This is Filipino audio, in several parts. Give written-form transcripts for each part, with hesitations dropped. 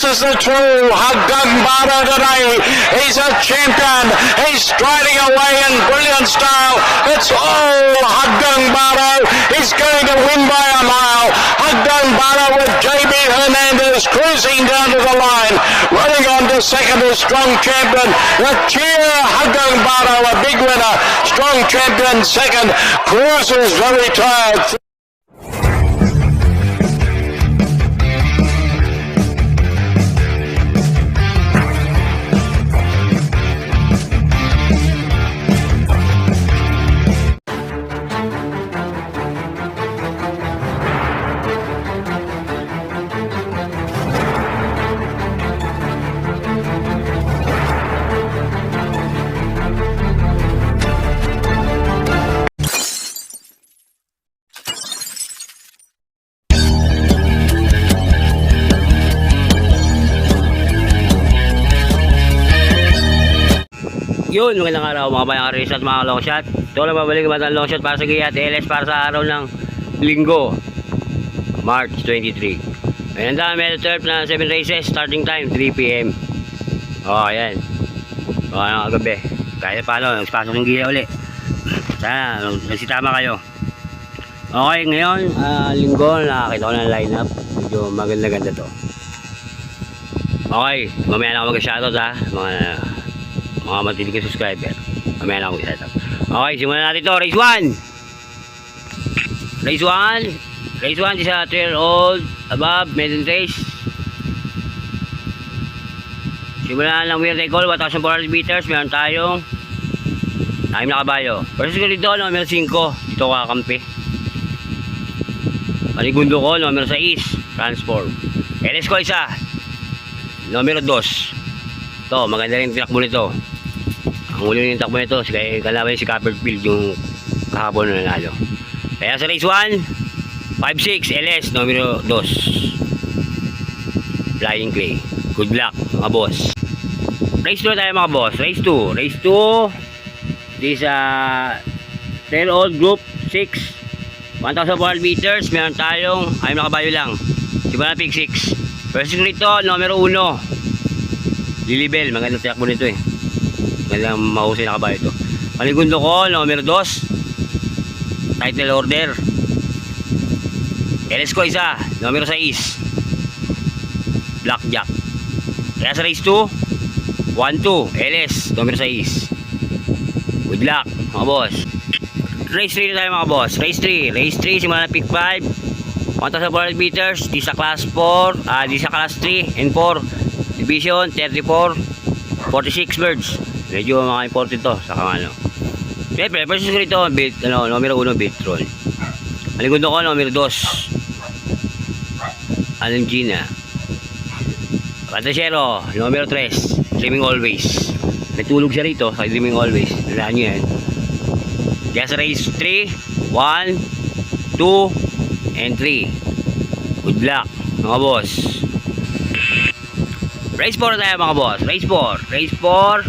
This is the true Haggang Bara today. He's a champion. He's striding away in brilliant style. It's all Haggang Bara. He's going to win by a mile. Haggang Bara with JB Hernandez cruising down to the line. Running on to second is Strong Champion. The cheer Haggang Bara, a big winner. Strong Champion second. Cruises very tired. Yun, magandang araw mga bayang aris at mga long shot. Ito lang babalik naman ang long shot para sa Giyat LS para sa araw ng linggo, March 23. Ayan na, may turf na 7 races, starting time 3 PM. O, ayan. O, ayan ang gabi. Kahit paano, nagspasok ng Giyat ulit. Sana, nagsitama kayo. Okay, ngayon, linggo, nakakita ko ng lineup. Medyo maganda-ganda to. Okay, mamaya na ako mag-shoutout ha. Mga matilig na subscriber. Mamaya na ako mag-shoutout. Okay, simulan natin to. Race 1. Race 1. Race 1 is a 3-year-old above maiden race. Simulan lang weird call 1,400 meters. Meron tayong 6 na kabayo. First ko dito, numero 5. Dito kakampi. Panigundo ko, numero 6. Transform. LS ko isa. Numero 2. Ito, maganda rin tinakbo nito. Ang uli yung takbo nito, kalaban si Copperfield yung kahapon na nanalo. Kaya sa race 1, 5-6 LS, numero 2. Flying Clay. Good luck, mga boss. Race 2 tayo mga boss. Race 2. Race 2. This 10-year-old group 6. 1,400 meters. Meron tayong, ayun na kabayo lang. Simulan na pick 6. First rito, numero 1. Lilibel, magandang tiyak mo nito eh. Magandang mahusay na kabayo ito. Panigundo ko, numero 2. Title order. LS ko isa, numero 6. Blackjack. Kaya sa race 2, 1-2, LS, numero 6. Good luck, mga boss. Race 3 na tayo mga boss. Race 3. Race 3, simula na pick 5. 1,400 meters. Di sa class 4, di sa class 3 and 4. Division 34, 46 birds. Medyo mga important to sa kamano. Siyempre, versus ko rito, numero 1, Bitron. Maligundo ko, numero 2. Alengina. Patasero, numero 3. Dreaming Always. May tulog siya rito, sa Dreaming Always. Nalaan nyo yan. Kaya sa race 3, 1, 2, and 3. Good luck, mga boss. Race 4 tayo mga boss. Race 4. Race 4.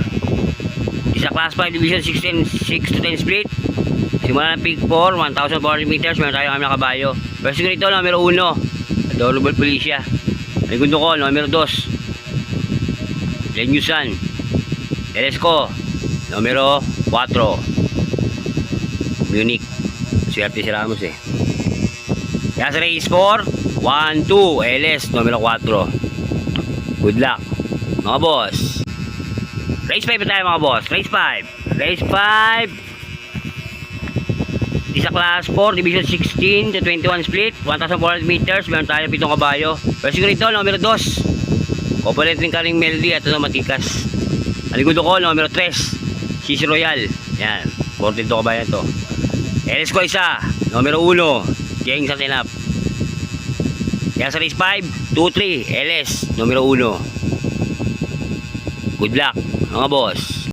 Isa class 5 division 6 to 10 split. Simula ng pick 4. 1,400 meters. Meron tayo kami na kabayo. First ko nito, numero 1. Adorable Policia. Segundo ko, numero 2. Lenyusan. LS ko, numero 4. Munich. Swerte si Ramos eh. Kaya sa race 4. 1-2. LS, numero 4. Good luck, mga boss. Race 5 tayo mga boss. Race 5. Race 5. Isa class 4, division 16 to 21 split. 1,400 meters. Meron tayo 7 kabayo. First ko rito, numero 2. Opponent rin karing Melody at matikas. Aligundo ko, numero 3. Sisi Royal. Yan. 42 kabayo to. LS ko isa. Numero 1. Jeng sa tinap. Kaya sa race 5, 2-3, LS, numero 1. Good luck, mga boss.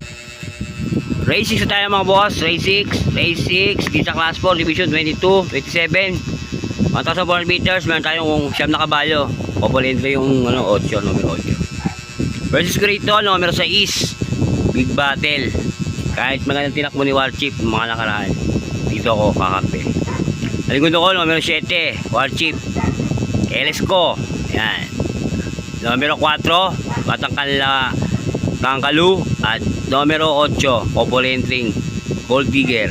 Race 6 tayo mga boss. Race 6. Race 6, di sa class 4, division 22, 27. 1,400 meters, meron tayong 7 na kabayo. Opulento yung 8, numero 8. Versus ko rito, numero 6. Big battle. Kahit magandang tinakbo ni Warchip, mga nakaraan. Dito ako kakampi. Aligundo ko, numero 7. Warchip. LS ko. Yan. numero 4, Tangkalu, at numero 8, Popolentring, Gold Digger,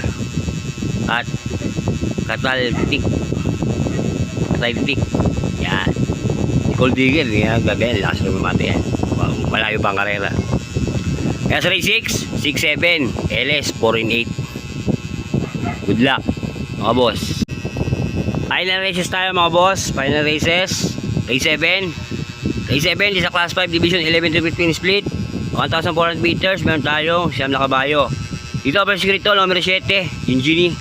at Catalytic. Yan. Gold Digger, yan, gabi, lakas na mamati yan. Malayo pa ang karera. Kaya sa race 6, 6-7, LS, 4-8. Good luck, mga boss. Final races tayo, mga boss. Final races. Race 7. Race 7 is a Class 5 Division 11 to 15 split. 1,400 meters. Meron tayong siyam na kabayo. Dito pa sikrito, numero 7, Yunjini.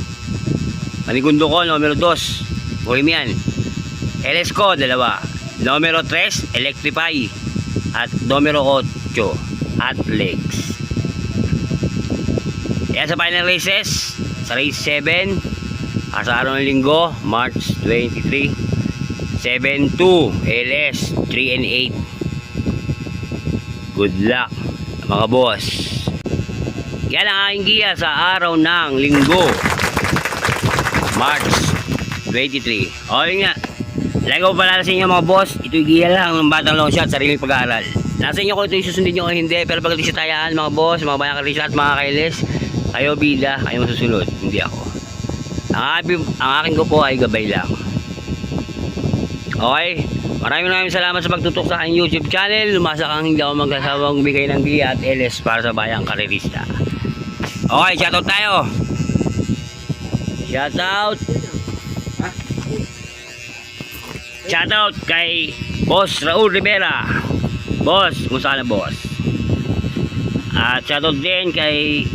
Manigundo ko, numero 2, Bohemian. LS ko, 2. Numero 3, Electrify. At numero 8, Atlex. Yan sa final races. Sa race 7, sa araw ng linggo, March 23, 7-2, LS, 3-8. Good luck, mga boss. Yan ang aking giya sa araw ng linggo, March 23. O yun nga, lagi ko pala sa inyo, mga boss. Ito'y giya lang ng Batang Long Shot, sariling pag-aaral. Nasa inyo kung ito yung susundin nyo o hindi. Pero pag ito tayaan, mga boss, mga bayang karisat, mga kailis, kayo bida, kayo masusunod, hindi ako. Ang akin ko po ay gabay lang. Okay, maraming salamat sa pagtutok sa aking YouTube channel. Lumasa kang hindi ako magkasawang bigay ng giya at LS para sa bayang karirista. Okay, shoutout tayo. Shoutout kay Boss Raul Rivera. Boss, kung saan na boss. At shoutout din kay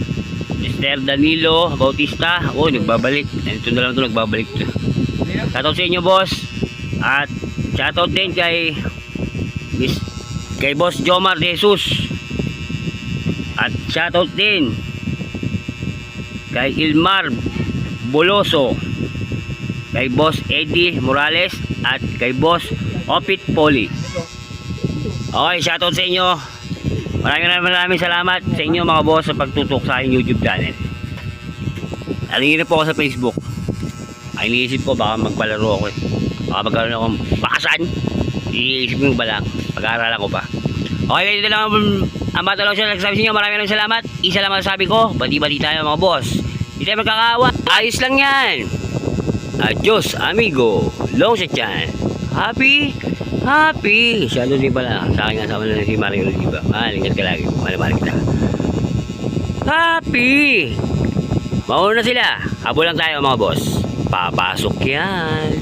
Mr. Danilo Bautista. Oh, nagbabalik. Ito na lang ito, nagbabalik ito. Shoutout sa inyo, boss. At shoutout din kay Boss Jomar De Jesus. At shoutout din kay Ilmar Boloso, kay Boss Eddie Morales, at kay Boss Opit Poli. Okay, shoutout sa inyo. Maraming salamat sa inyo, mga boss, sa pagtutok sa aking YouTube channel. Alingin na po ako sa Facebook. Ay, iniisip ko baka magpalaro ako eh. Baka magkaroon akong bakasan. Iniisip ko ba lang, pag-aaralan ko pa. Okay, dito lang ang Batang Long Shot. Nagsasabi sa inyo, maraming salamat. Isa lang masasabi ko, bati-bati tayo, mga boss. Hindi tayo magkakawa, ayos lang yan. Adios, amigo. Long Shot yan. Happy. Shadow din pala. Sa akin nga sama na si Mario Diba. Ingat ka lagi. Mahal kita. Happy. Mauna na sila. Habol lang tayo, mga boss. Papasok yan.